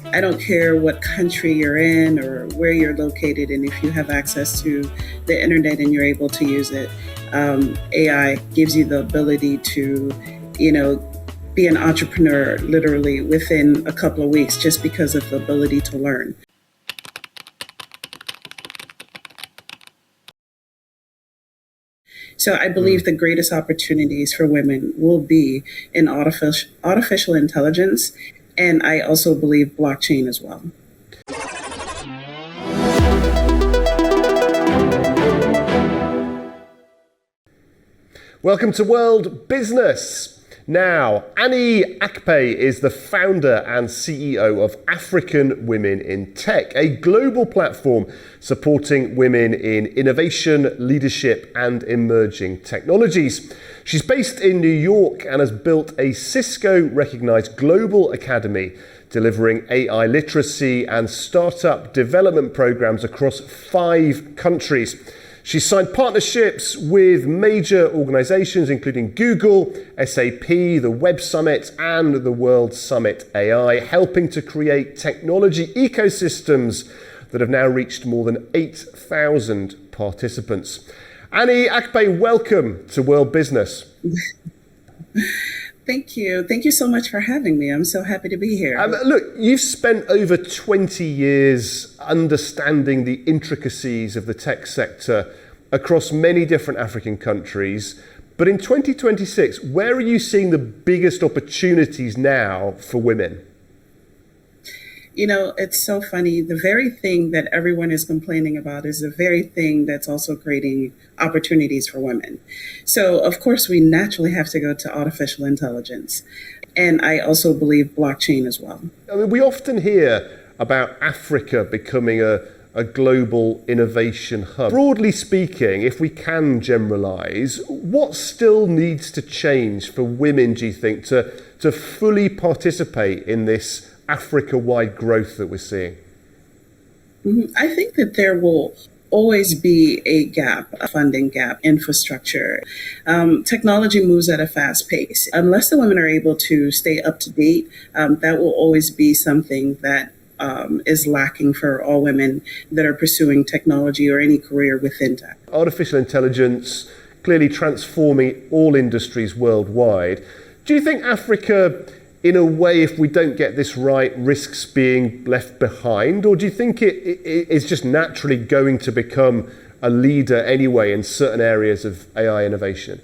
I don't care what country you're in or where you're located, and if you have access to the internet and you're able to use it, AI gives you the ability to, you know, be an entrepreneur literally within a couple of weeks just because of the ability to learn. So I believe the greatest opportunities for women will be in artificial intelligence, and I also believe blockchain as well. Welcome to World Business. Now, Anie Akpe is the founder and CEO of African Women in Tech, a global platform supporting women in innovation, leadership, and emerging technologies. She's based in New York and has built a Cisco-recognized global academy delivering AI literacy and startup development programs across 5 countries. She's signed partnerships with major organizations including Google, SAP, the Web Summit, and the World Summit AI, helping to create technology ecosystems that have now reached more than 8,000 participants. Anie Akpe, welcome to World Business. Thank you. Thank you so much for having me. I'm so happy to be here. Look, you've spent over 20 years understanding the intricacies of the tech sector across many different African countries. But in 2026, where are you seeing the biggest opportunities now for women? You know, it's so funny. The very thing that everyone is complaining about is the very thing that's also creating opportunities for women. So, of course, we naturally have to go to artificial intelligence. And I also believe blockchain as well. I mean, we often hear about Africa becoming a global innovation hub. Broadly speaking, if we can generalize, what still needs to change for women, do you think, to fully participate in this Africa-wide growth that we're seeing? I think that there will always be a gap, a funding gap, infrastructure. Technology moves at a fast pace. Unless the women are able to stay up to date, that will always be something that is lacking for all women that are pursuing technology or any career within tech. Artificial intelligence clearly transforming all industries worldwide. Do you think Africa, in a way, if we don't get this right, risks being left behind? Or do you think it is just naturally going to become a leader anyway in certain areas of AI innovation?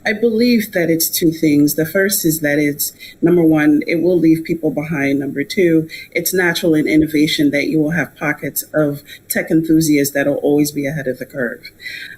I believe that it's 2 things. The first is that it's, number one, it will leave people behind. Number 2, it's natural in innovation that you will have pockets of tech enthusiasts that will always be ahead of the curve.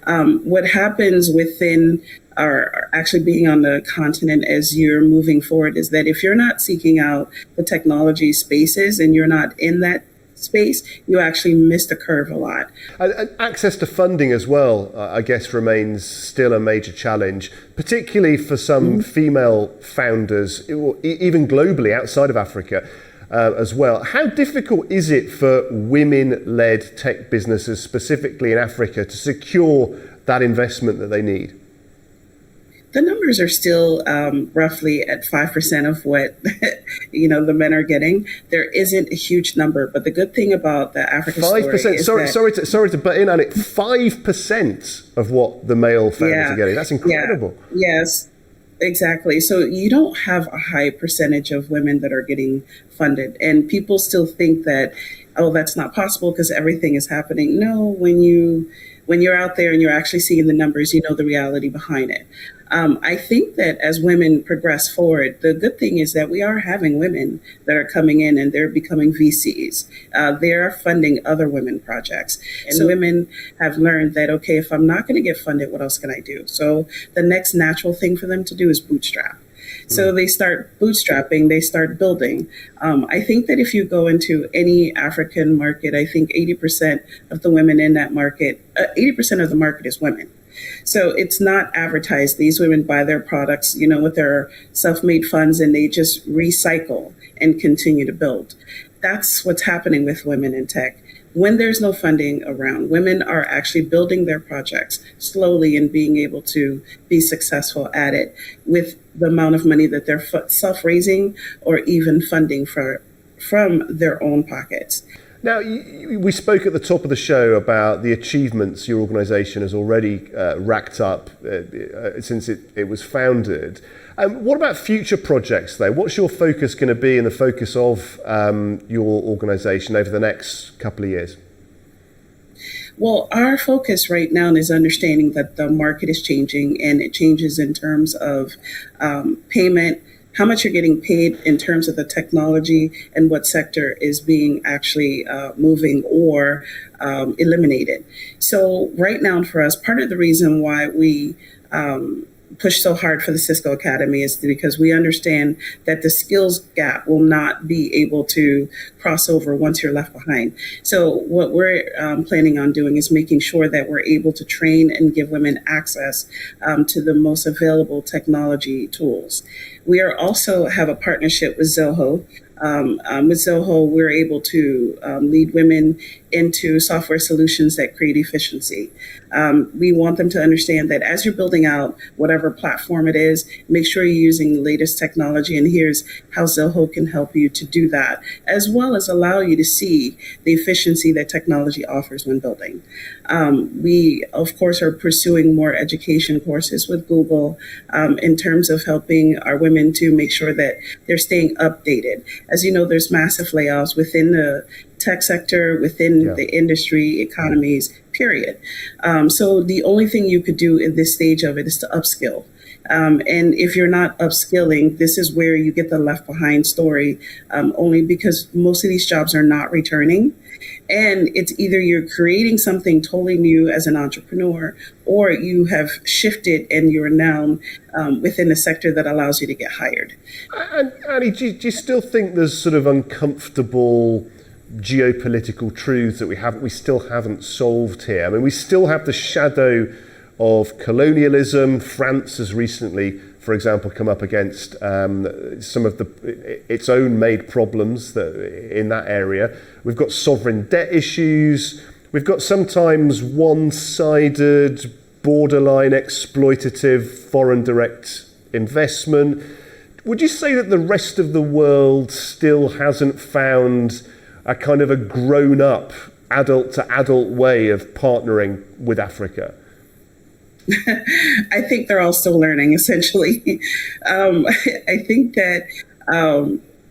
What happens within are actually being on the continent as you're moving forward is that if you're not seeking out the technology spaces and you're not in that space, you actually miss the curve a lot. And access to funding as well, I guess, remains still a major challenge, particularly for some female founders, even globally outside of Africa as well. How difficult is it for women-led tech businesses, specifically in Africa, to secure that investment that they need? The numbers are still roughly at 5% of what the men are getting. There isn't a huge number, but the good thing about the African 5%. Story is sorry to butt in on it. 5% of what the male founders are getting. That's incredible. Yeah, yes, exactly. So you don't have a high percentage of women that are getting funded, and people still think that, oh, that's not possible because everything is happening. No, when you're out there and you're actually seeing the numbers, you know the reality behind it. I think that as women progress forward, the good thing is that we are having women that are coming in and they're becoming VCs. They're funding other women projects. And so women have learned that, okay, if I'm not going to get funded, what else can I do? So the next natural thing for them to do is bootstrap. So they start bootstrapping, they start building. I think that if you go into any African market, I think 80% of the women in that market, 80% of the market is women. So it's not advertised. These women buy their products, with their self-made funds, and they just recycle and continue to build. That's what's happening with women in tech. When there's no funding around, women are actually building their projects slowly and being able to be successful at it with the amount of money that they're self-raising or even funding for from their own pockets. Now, we spoke at the top of the show about the achievements your organisation has already racked up since it was founded. What about future projects, though? What's your focus going to be and the focus of your organisation over the next couple of years? Well, our focus right now is understanding that the market is changing, and it changes in terms of payment, how much you're getting paid in terms of the technology, and what sector is being actually moving or eliminated. So right now for us, part of the reason why we push so hard for the Cisco Academy is because we understand that the skills gap will not be able to cross over once you're left behind. So what we're planning on doing is making sure that we're able to train and give women access to the most available technology tools. We are also have a partnership with Zoho. With Zoho, we're able to lead women into software solutions that create efficiency. We want them to understand that as you're building out whatever platform it is, make sure you're using the latest technology. And here's how Zoho can help you to do that, as well as allow you to see the efficiency that technology offers when building. We, of course, are pursuing more education courses with Google in terms of helping our women to make sure that they're staying updated. As you know, there's massive layoffs within the tech sector, within the industry, economies, period. So the only thing you could do in this stage of it is to upskill. And if you're not upskilling, this is where you get the left behind story, only because most of these jobs are not returning. And it's either you're creating something totally new as an entrepreneur, or you have shifted and you're now within a sector that allows you to get hired. And Annie, do you still think there's sort of uncomfortable geopolitical truths that we still haven't solved here? I mean, we still have the shadow of colonialism. France has recently, for example, come up against some of its own made problems in that area. We've got sovereign debt issues. We've got sometimes one-sided, borderline exploitative foreign direct investment. Would you say that the rest of the world still hasn't found a kind of a grown-up, adult-to-adult way of partnering with Africa? I think they're all still learning, essentially. I think that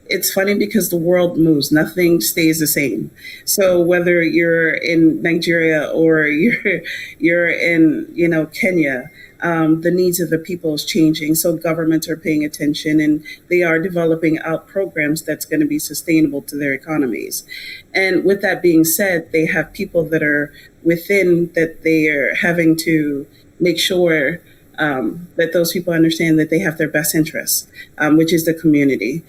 it's funny because the world moves. Nothing stays the same. So whether you're in Nigeria or you're in Kenya, the needs of the people is changing. So governments are paying attention, and they are developing out programs that's going to be sustainable to their economies. And with that being said, they have people that are within that they are having to make sure that those people understand that they have their best interests, which is the community.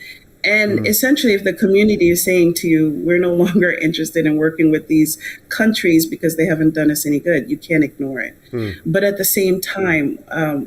And essentially, if the community is saying to you, we're no longer interested in working with these countries because they haven't done us any good, you can't ignore it. But at the same time,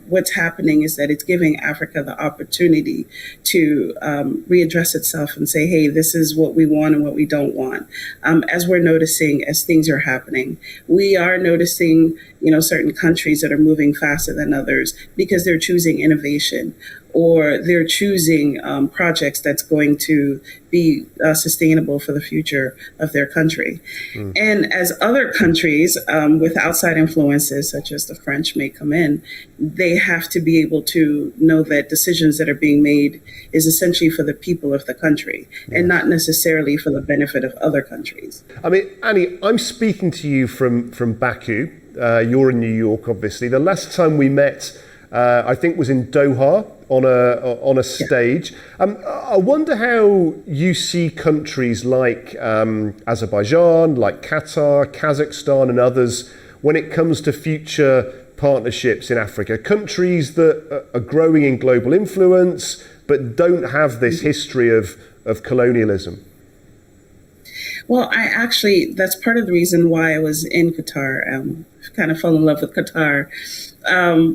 what's happening is that it's giving Africa the opportunity to readdress itself and say, hey, this is what we want and what we don't want. As we're noticing, as things are happening, we are noticing, certain countries that are moving faster than others because they're choosing innovation, or they're choosing projects that's going to be sustainable for the future of their country. And as other countries with outside influences, such as the French, may come in, they have to be able to know that decisions that are being made is essentially for the people of the country and not necessarily for the benefit of other countries. I mean, Annie, I'm speaking to you from Baku. You're in New York, obviously. The last time we met, I think, was in Doha on a stage. I wonder how you see countries like Azerbaijan, like Qatar, Kazakhstan, and others when it comes to future partnerships in Africa. Countries that are growing in global influence but don't have this history of colonialism. Well, that's part of the reason why I was in Qatar. Kind of fell in love with Qatar.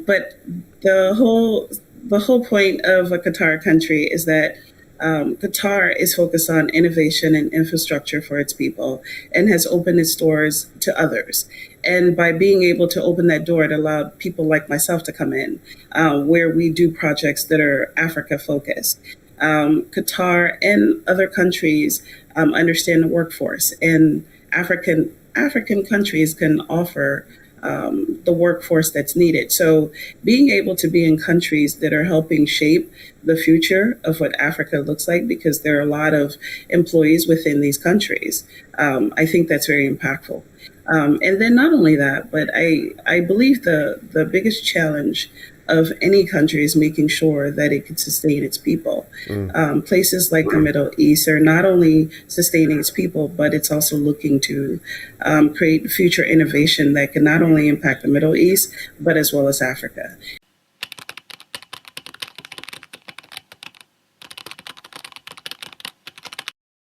But the whole point of a Qatar country is that Qatar is focused on innovation and infrastructure for its people and has opened its doors to others. And by being able to open that door, it allowed people like myself to come in, where we do projects that are Africa focused. Qatar and other countries understand the workforce, and African countries can offer the workforce that's needed. So being able to be in countries that are helping shape the future of what Africa looks like, because there are a lot of employees within these countries, I think that's very impactful. And then not only that, but I believe the biggest challenge of any country is making sure that it can sustain its people. Places like the Middle East are not only sustaining its people, but it's also looking to create future innovation that can not only impact the Middle East, but as well as Africa.